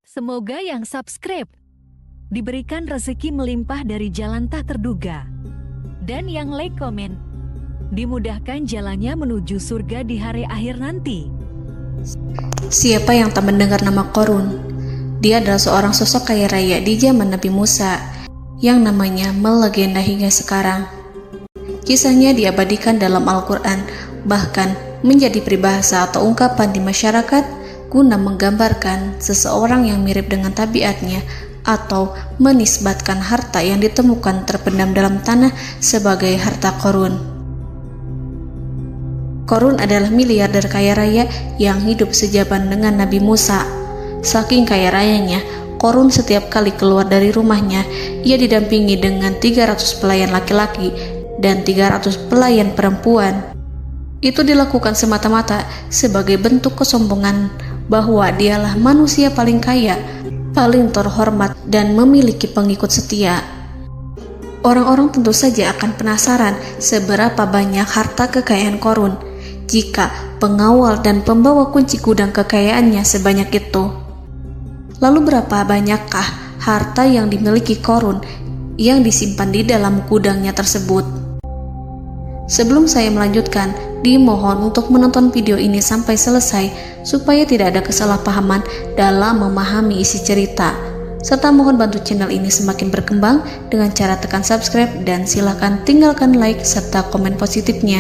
Semoga yang subscribe diberikan rezeki melimpah dari jalan tak terduga. Dan yang like komen, dimudahkan jalannya menuju surga di hari akhir nanti. Siapa yang tak mendengar nama Qorun? Dia adalah seorang sosok kaya raya di zaman Nabi Musa yang namanya melegenda hingga sekarang. Kisahnya diabadikan dalam Al-Quran, bahkan menjadi peribahasa atau ungkapan di masyarakat guna menggambarkan seseorang yang mirip dengan tabiatnya atau menisbatkan harta yang ditemukan terpendam dalam tanah sebagai harta Qorun. Qorun adalah miliarder kaya raya yang hidup sejaman dengan Nabi Musa. Saking kaya rayanya, Qorun setiap kali keluar dari rumahnya, ia didampingi dengan 300 pelayan laki-laki dan 300 pelayan perempuan. Itu dilakukan semata-mata sebagai bentuk kesombongan bahwa dialah manusia paling kaya, paling terhormat, dan memiliki pengikut setia. Orang-orang tentu saja akan penasaran seberapa banyak harta kekayaan Qorun jika pengawal dan pembawa kunci gudang kekayaannya sebanyak itu. Lalu berapa banyakkah harta yang dimiliki Qorun yang disimpan di dalam gudangnya tersebut? Sebelum saya melanjutkan, dimohon untuk menonton video ini sampai selesai supaya tidak ada kesalahpahaman dalam memahami isi cerita, serta mohon bantu channel ini semakin berkembang dengan cara tekan subscribe dan silahkan tinggalkan like serta komen positifnya.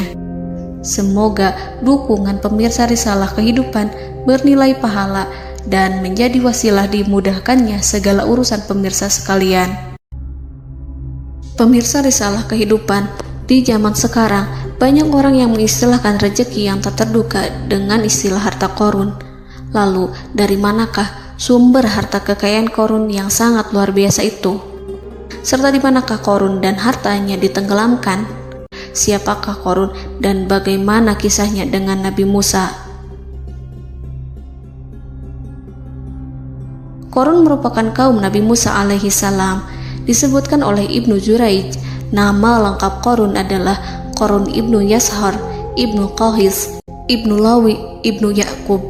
Semoga dukungan pemirsa Risalah Kehidupan bernilai pahala dan menjadi wasilah dimudahkannya segala urusan pemirsa sekalian. Pemirsa Risalah Kehidupan, di zaman sekarang banyak orang yang mengistilahkan rezeki yang tak terduga dengan istilah harta Qorun. Lalu dari manakah sumber harta kekayaan Qorun yang sangat luar biasa itu? Serta di manakah Qorun dan hartanya ditenggelamkan? Siapakah Qorun dan bagaimana kisahnya dengan Nabi Musa? Qorun merupakan kaum Nabi Musa alaihi salam. Disebutkan oleh Ibnu Juraij, nama lengkap Qorun adalah Qorun ibnu Yashar, ibnu Qahis, ibnu Lawi, ibnu Yakub.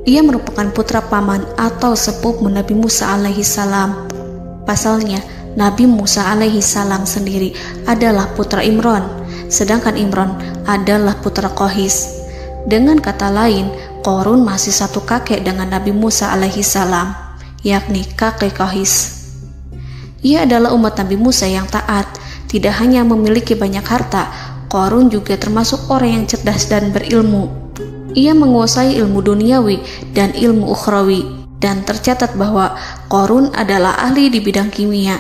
Ia merupakan putra paman atau sepupu Nabi Musa alaihi salam. Pasalnya, Nabi Musa alaihi salam sendiri adalah putra Imran, sedangkan Imran adalah putra Qahis. Dengan kata lain, Qorun masih satu kakek dengan Nabi Musa alaihi salam, yakni kakek Qahis. Ia adalah umat Nabi Musa yang taat. Tidak hanya memiliki banyak harta, Qorun juga termasuk orang yang cerdas dan berilmu. Ia menguasai ilmu duniawi dan ilmu ukhrawi, dan tercatat bahwa Qorun adalah ahli di bidang kimia.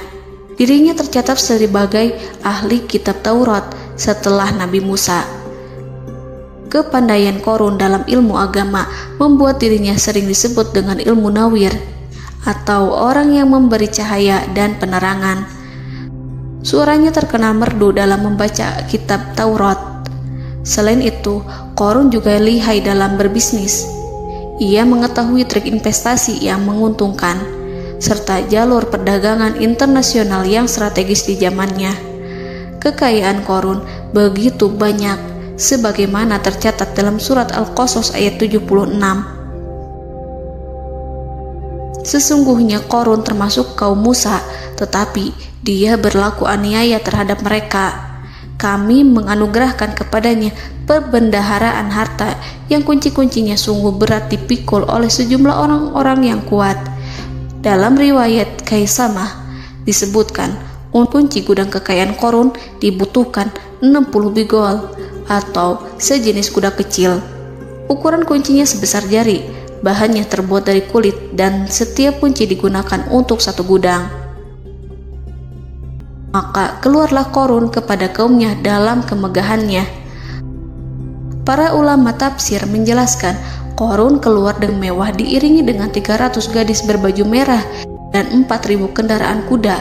Dirinya tercatat sebagai ahli kitab Taurat setelah Nabi Musa. Kepandaian Qorun dalam ilmu agama membuat dirinya sering disebut dengan ilmu nawir, atau orang yang memberi cahaya dan penerangan. Suaranya terkenal merdu dalam membaca kitab Taurat. Selain itu, Qorun juga lihai dalam berbisnis. Ia mengetahui trik investasi yang menguntungkan, serta jalur perdagangan internasional yang strategis di zamannya. Kekayaan Qorun begitu banyak, sebagaimana tercatat dalam surat Al-Qasas ayat 76. Sesungguhnya Qorun termasuk kaum Musa, tetapi dia berlaku aniaya terhadap mereka. Kami menganugerahkan kepadanya perbendaharaan harta yang kunci-kuncinya sungguh berat dipikul oleh sejumlah orang-orang yang kuat. Dalam riwayat Kaisamah disebutkan, kunci gudang kekayaan Qorun dibutuhkan 60 bigol atau sejenis kuda kecil. Ukuran kuncinya sebesar jari, bahannya terbuat dari kulit, dan setiap kunci digunakan untuk satu gudang. Maka keluarlah Qorun kepada kaumnya dalam kemegahannya. Para ulama tafsir menjelaskan, Qorun keluar dengan mewah diiringi dengan 300 gadis berbaju merah dan 4.000 kendaraan kuda.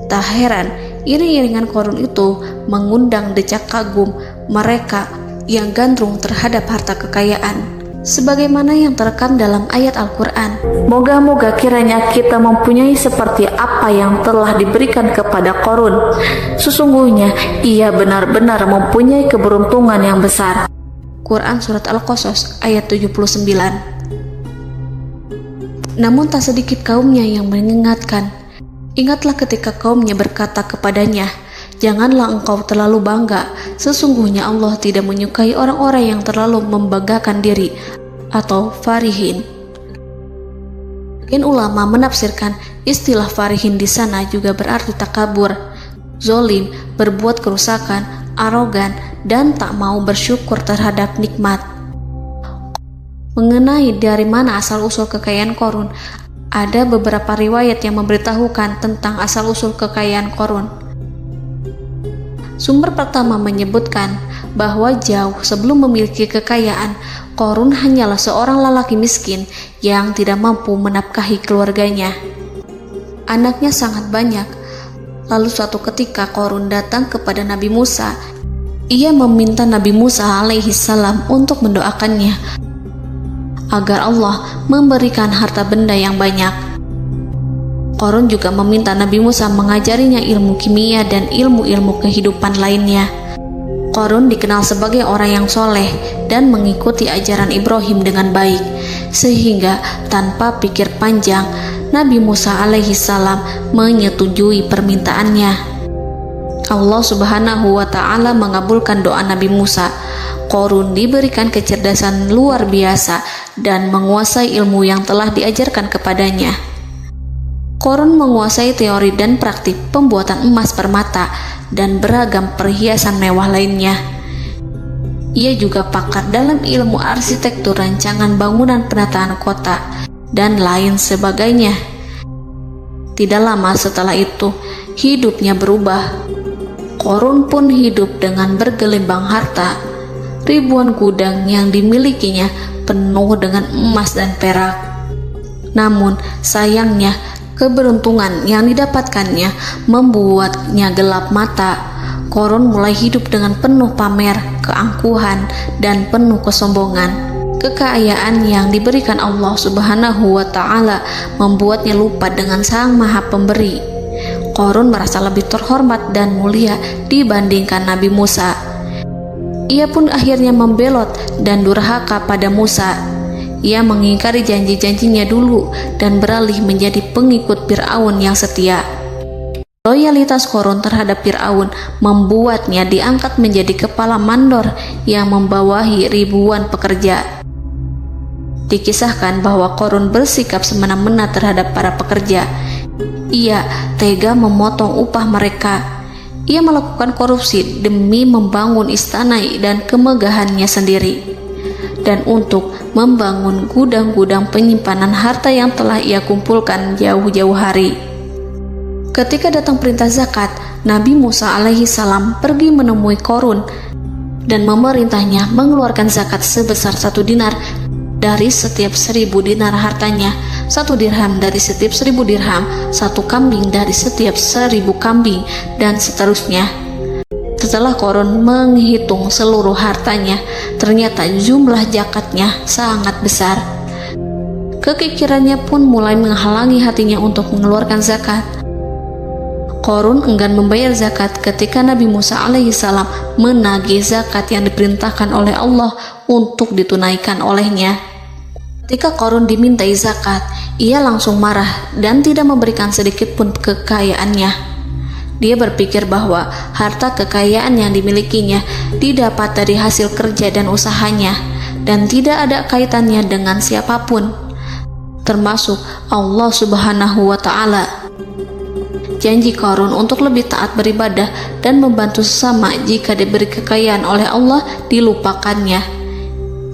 Tak heran, iring-iringan Qorun itu mengundang decak kagum mereka yang gandrung terhadap harta kekayaan, sebagaimana yang terekam dalam ayat Al-Quran. Moga-moga kiranya kita mempunyai seperti apa yang telah diberikan kepada Qorun. Sesungguhnya ia benar-benar mempunyai keberuntungan yang besar. Quran Surat Al-Qasas ayat 79. Namun tak sedikit kaumnya yang mengingatkan. Ingatlah ketika kaumnya berkata kepadanya, "Janganlah engkau terlalu bangga, sesungguhnya Allah tidak menyukai orang-orang yang terlalu membanggakan diri," atau farihin. Ulama menafsirkan istilah farihin di sana juga berarti takabur, zolim, berbuat kerusakan, arogan, dan tak mau bersyukur terhadap nikmat. Mengenai dari mana asal-usul kekayaan Qarun, ada beberapa riwayat yang memberitahukan tentang asal-usul kekayaan Qarun. Sumber pertama menyebutkan bahwa jauh sebelum memiliki kekayaan, Qarun hanyalah seorang lelaki miskin yang tidak mampu menafkahi keluarganya. Anaknya sangat banyak. Lalu suatu ketika Qarun datang kepada Nabi Musa. Ia meminta Nabi Musa alaihi salam untuk mendoakannya agar Allah memberikan harta benda yang banyak. Qarun juga meminta Nabi Musa mengajarinya ilmu kimia dan ilmu-ilmu kehidupan lainnya. Qarun dikenal sebagai orang yang soleh dan mengikuti ajaran Ibrahim dengan baik, sehingga tanpa pikir panjang Nabi Musa alaihi salam menyetujui permintaannya. Allah Subhanahu wa ta'ala mengabulkan doa Nabi Musa. Qarun diberikan kecerdasan luar biasa dan menguasai ilmu yang telah diajarkan kepadanya. Qarun menguasai teori dan praktik pembuatan emas permata dan beragam perhiasan mewah lainnya. Ia juga pakar dalam ilmu arsitektur, rancangan bangunan, penataan kota, dan lain sebagainya. Tidak lama setelah itu, hidupnya berubah. Qarun pun hidup dengan bergelimbang harta. Ribuan gudang yang dimilikinya penuh dengan emas dan perak. Namun sayangnya, keberuntungan yang didapatkannya membuatnya gelap mata. Qarun mulai hidup dengan penuh pamer, keangkuhan, dan penuh kesombongan. Kekayaan yang diberikan Allah Subhanahu wa ta'ala membuatnya lupa dengan Sang Maha Pemberi. Qarun merasa lebih terhormat dan mulia dibandingkan Nabi Musa. Ia pun akhirnya membelot dan durhaka pada Musa. Ia mengingkari janji-janjinya dulu dan beralih menjadi pengikut Fir'aun yang setia. Loyalitas Qarun terhadap Fir'aun membuatnya diangkat menjadi kepala mandor yang membawahi ribuan pekerja. Dikisahkan bahwa Qarun bersikap semena-mena terhadap para pekerja. Ia tega memotong upah mereka. Ia melakukan korupsi demi membangun istana dan kemegahannya sendiri, dan untuk membangun gudang-gudang penyimpanan harta yang telah ia kumpulkan jauh-jauh hari. Ketika datang perintah zakat, Nabi Musa alaihi salam pergi menemui Qarun dan memerintahnya mengeluarkan zakat sebesar 1 dinar dari setiap 1000 dinar hartanya, 1 dirham dari setiap 1000 dirham, 1 kambing dari setiap 1000 kambing, dan seterusnya. Setelah Qarun menghitung seluruh hartanya, ternyata jumlah zakatnya sangat besar. Kekikirannya pun mulai menghalangi hatinya untuk mengeluarkan zakat. Qarun enggan membayar zakat ketika Nabi Musa alaihissalam menagih zakat yang diperintahkan oleh Allah untuk ditunaikan olehnya. Ketika Qarun dimintai zakat, ia langsung marah dan tidak memberikan sedikit pun kekayaannya. Dia berpikir bahwa harta kekayaan yang dimilikinya didapat dari hasil kerja dan usahanya, dan tidak ada kaitannya dengan siapapun, termasuk Allah Subhanahu wa ta'ala. Janji Qarun untuk lebih taat beribadah dan membantu sesama jika diberi kekayaan oleh Allah dilupakannya.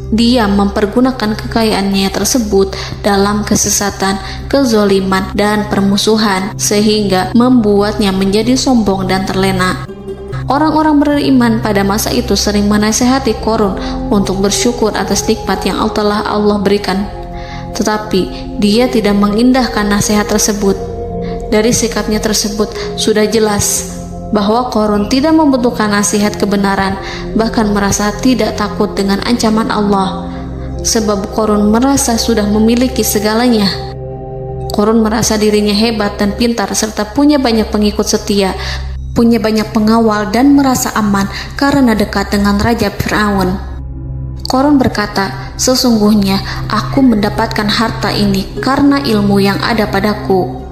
Dia mempergunakan kekayaannya tersebut dalam kesesatan, kezoliman, dan permusuhan, sehingga membuatnya menjadi sombong dan terlena. Orang-orang beriman pada masa itu sering menasihati Qarun untuk bersyukur atas nikmat yang telah Allah berikan, tetapi dia tidak mengindahkan nasihat tersebut. Dari sikapnya tersebut sudah jelas bahwa Qarun tidak membutuhkan nasihat kebenaran, bahkan merasa tidak takut dengan ancaman Allah, sebab Qarun merasa sudah memiliki segalanya. Qarun merasa dirinya hebat dan pintar serta punya banyak pengikut setia, punya banyak pengawal dan merasa aman karena dekat dengan Raja Fir'aun. Korun berkata, "Sesungguhnya aku mendapatkan harta ini karena ilmu yang ada padaku."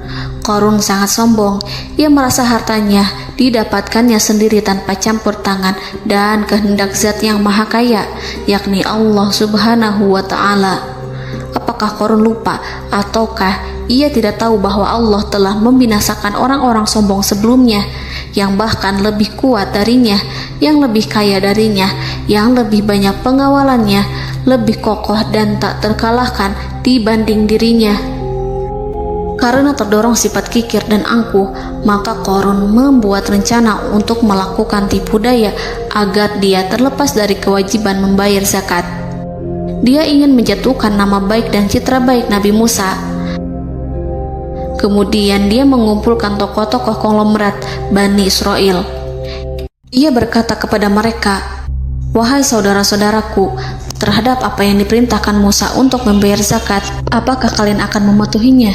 Korun sangat sombong. Ia merasa hartanya didapatkannya sendiri tanpa campur tangan dan kehendak Zat yang Maha Kaya, yakni Allah Subhanahu wa Ta'ala. Apakah Korun lupa ataukah ia tidak tahu bahwa Allah telah membinasakan orang-orang sombong sebelumnya, yang bahkan lebih kuat darinya, yang lebih kaya darinya, yang lebih banyak pengawalannya, lebih kokoh dan tak terkalahkan dibanding dirinya? Karena terdorong sifat kikir dan angkuh, maka Korun membuat rencana untuk melakukan tipu daya agar dia terlepas dari kewajiban membayar zakat. Dia ingin menjatuhkan nama baik dan citra baik Nabi Musa. Kemudian dia mengumpulkan tokoh-tokoh konglomerat Bani Israel. Ia berkata kepada mereka, "Wahai saudara-saudaraku, terhadap apa yang diperintahkan Musa untuk membayar zakat, apakah kalian akan mematuhinya?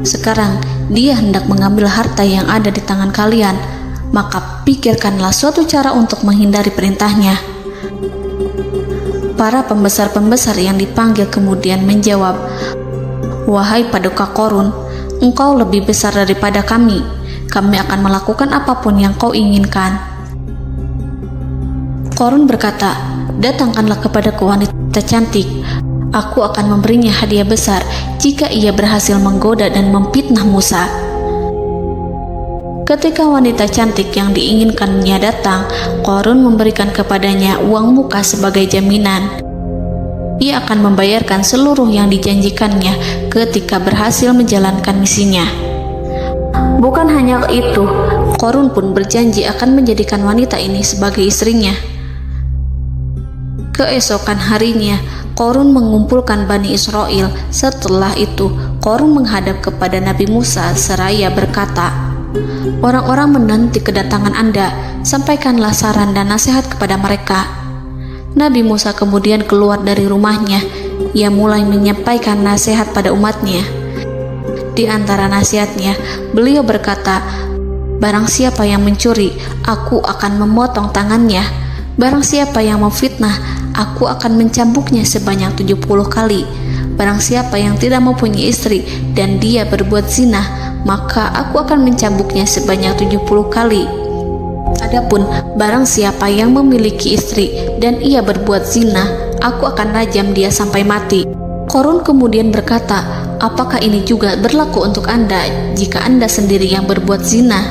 Sekarang dia hendak mengambil harta yang ada di tangan kalian, maka pikirkanlah suatu cara untuk menghindari perintahnya." Para pembesar-pembesar yang dipanggil kemudian menjawab, "Wahai paduka Korun, engkau lebih besar daripada kami. Kami akan melakukan apapun yang kau inginkan." Korun berkata, "Datangkanlah kepadaku wanita cantik. Aku akan memberinya hadiah besar jika ia berhasil menggoda dan memfitnah Musa." Ketika wanita cantik yang diinginkannya datang, Korun memberikan kepadanya uang muka sebagai jaminan. Ia akan membayarkan seluruh yang dijanjikannya ketika berhasil menjalankan misinya. Bukan hanya itu, Korun pun berjanji akan menjadikan wanita ini sebagai istrinya. Keesokan harinya, Korun mengumpulkan Bani Israel. Setelah itu, Korun menghadap kepada Nabi Musa seraya berkata, "Orang-orang menanti kedatangan Anda, sampaikanlah saran dan nasihat kepada mereka." Nabi Musa kemudian keluar dari rumahnya. Ia mulai menyampaikan nasihat pada umatnya. Di antara nasihatnya, beliau berkata, "Barang siapa yang mencuri, aku akan memotong tangannya. Barang siapa yang memfitnah, aku akan mencambuknya sebanyak 70 kali. Barang siapa yang tidak mempunyai istri dan dia berbuat zina, maka aku akan mencambuknya sebanyak 70 kali. Adapun barang siapa yang memiliki istri dan ia berbuat zina, aku akan rajam dia sampai mati." Korun kemudian berkata, "Apakah ini juga berlaku untuk Anda jika Anda sendiri yang berbuat zina?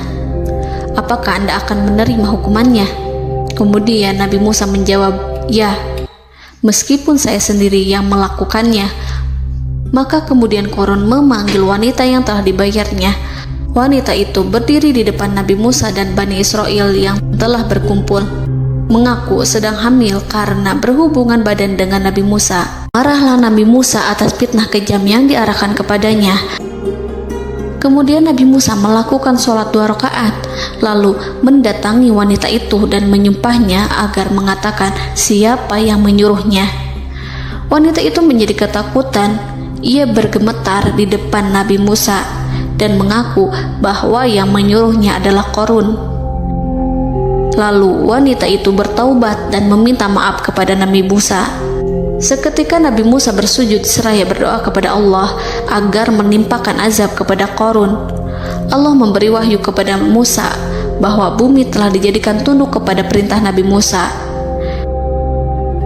Apakah Anda akan menerima hukumannya?" Kemudian Nabi Musa menjawab, "Ya, meskipun saya sendiri yang melakukannya." Maka kemudian Korun memanggil wanita yang telah dibayarnya. Wanita itu berdiri di depan Nabi Musa dan Bani Israel yang telah berkumpul, mengaku sedang hamil karena berhubungan badan dengan Nabi Musa. Marahlah Nabi Musa atas fitnah kejam yang diarahkan kepadanya. Kemudian Nabi Musa melakukan sholat 2 rakaat, lalu mendatangi wanita itu dan menyumpahnya agar mengatakan siapa yang menyuruhnya. Wanita itu menjadi ketakutan. Ia bergemetar di depan Nabi Musa dan mengaku bahwa yang menyuruhnya adalah Korun. Lalu wanita itu bertaubat dan meminta maaf kepada Nabi Musa. Seketika Nabi Musa bersujud seraya berdoa kepada Allah agar menimpakan azab kepada Korun. Allah memberi wahyu kepada Musa bahwa bumi telah dijadikan tunduk kepada perintah Nabi Musa.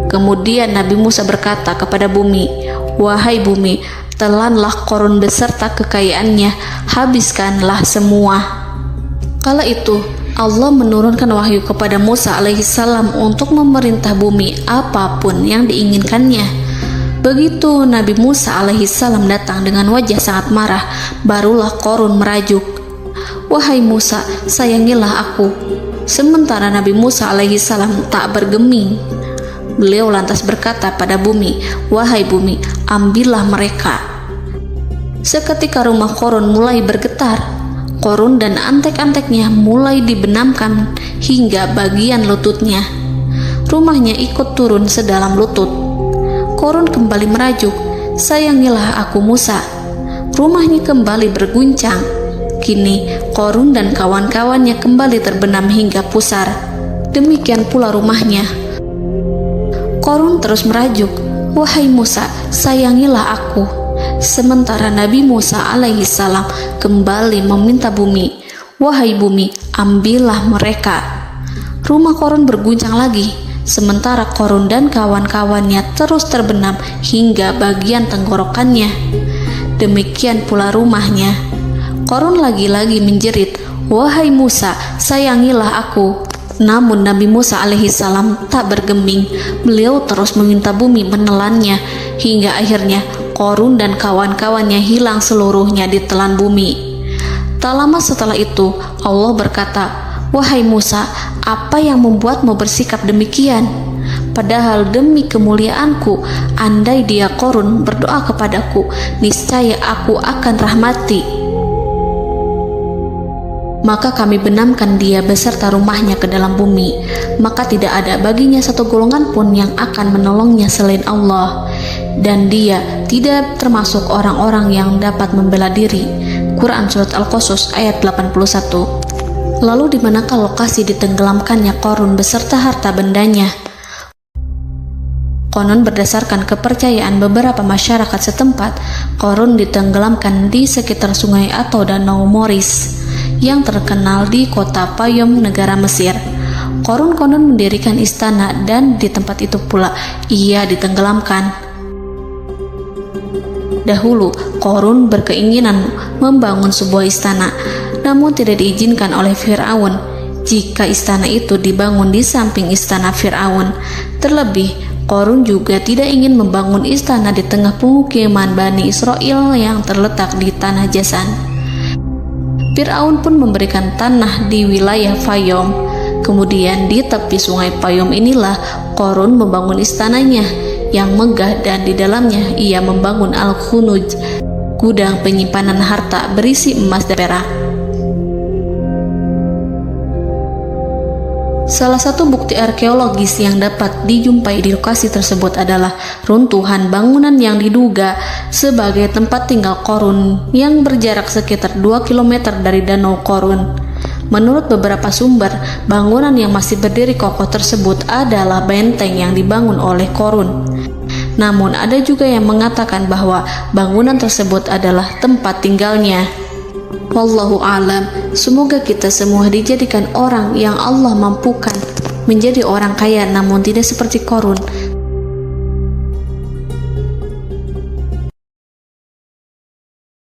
Kemudian Nabi Musa berkata kepada bumi, "Wahai bumi, telanlah Korun beserta kekayaannya, habiskanlah semua." Kala itu Allah menurunkan wahyu kepada Musa alaihissalam untuk memerintah bumi apapun yang diinginkannya. Begitu Nabi Musa alaihissalam datang dengan wajah sangat marah, barulah Korun merajuk, "Wahai Musa, sayangilah aku." Sementara Nabi Musa alaihissalam tak bergeming. Beliau lantas berkata pada bumi, "Wahai bumi, ambillah mereka." Seketika rumah Korun mulai bergetar. Korun dan antek-anteknya mulai dibenamkan hingga bagian lututnya. Rumahnya ikut turun sedalam lutut. Korun kembali merajuk, "Sayangilah aku Musa." Rumahnya kembali berguncang. Kini Korun dan kawan-kawannya kembali terbenam hingga pusar. demikian pula rumahnya. Korun terus merajuk, "Wahai Musa, sayangilah aku." Sementara Nabi Musa alaihissalam kembali meminta bumi, "Wahai bumi, ambillah mereka." Rumah Korun berguncang lagi, sementara Korun dan kawan-kawannya terus terbenam hingga bagian tenggorokannya. Demikian pula rumahnya. Korun lagi-lagi menjerit, "Wahai Musa, sayangilah aku." Namun Nabi Musa alaihissalam tak bergeming. Beliau terus meminta bumi menelannya, hingga akhirnya Korun dan kawan-kawannya hilang seluruhnya ditelan bumi. Tak lama setelah itu Allah berkata, "Wahai Musa, apa yang membuatmu bersikap demikian? Padahal demi kemuliaanku, andai dia Korun berdoa kepadaku, niscaya aku akan rahmati. Maka kami benamkan dia beserta rumahnya ke dalam bumi, maka tidak ada baginya satu golongan pun yang akan menolongnya selain Allah, dan dia tidak termasuk orang-orang yang dapat membela diri." Quran Surat Al-Qasas ayat 81. Lalu di manakah lokasi ditenggelamkannya Korun beserta harta bendanya? Konon berdasarkan kepercayaan beberapa masyarakat setempat, Korun ditenggelamkan di sekitar sungai atau danau Moris yang terkenal di kota Payom, negara Mesir. Korun konon mendirikan istana dan di tempat itu pula ia ditenggelamkan. Dahulu, Korun berkeinginan membangun sebuah istana, namun tidak diizinkan oleh Fir'aun jika istana itu dibangun di samping istana Fir'aun. Terlebih, Korun juga tidak ingin membangun istana di tengah pemukiman Bani Israel yang terletak di tanah Jasan. Fir'aun pun memberikan tanah di wilayah Fayom. Kemudian di tepi sungai Payom inilah Korun membangun istananya yang megah, dan di dalamnya ia membangun Al-Khunuj, gudang penyimpanan harta berisi emas dan perak. Salah satu bukti arkeologis yang dapat dijumpai di lokasi tersebut adalah runtuhan bangunan yang diduga sebagai tempat tinggal Korun yang berjarak sekitar 2 km dari Danau Korun. Menurut beberapa sumber, bangunan yang masih berdiri kokoh tersebut adalah benteng yang dibangun oleh Korun. Namun ada juga yang mengatakan bahwa bangunan tersebut adalah tempat tinggalnya. Wallahu a'lam. Semoga kita semua dijadikan orang yang Allah mampukan menjadi orang kaya namun tidak seperti Korun,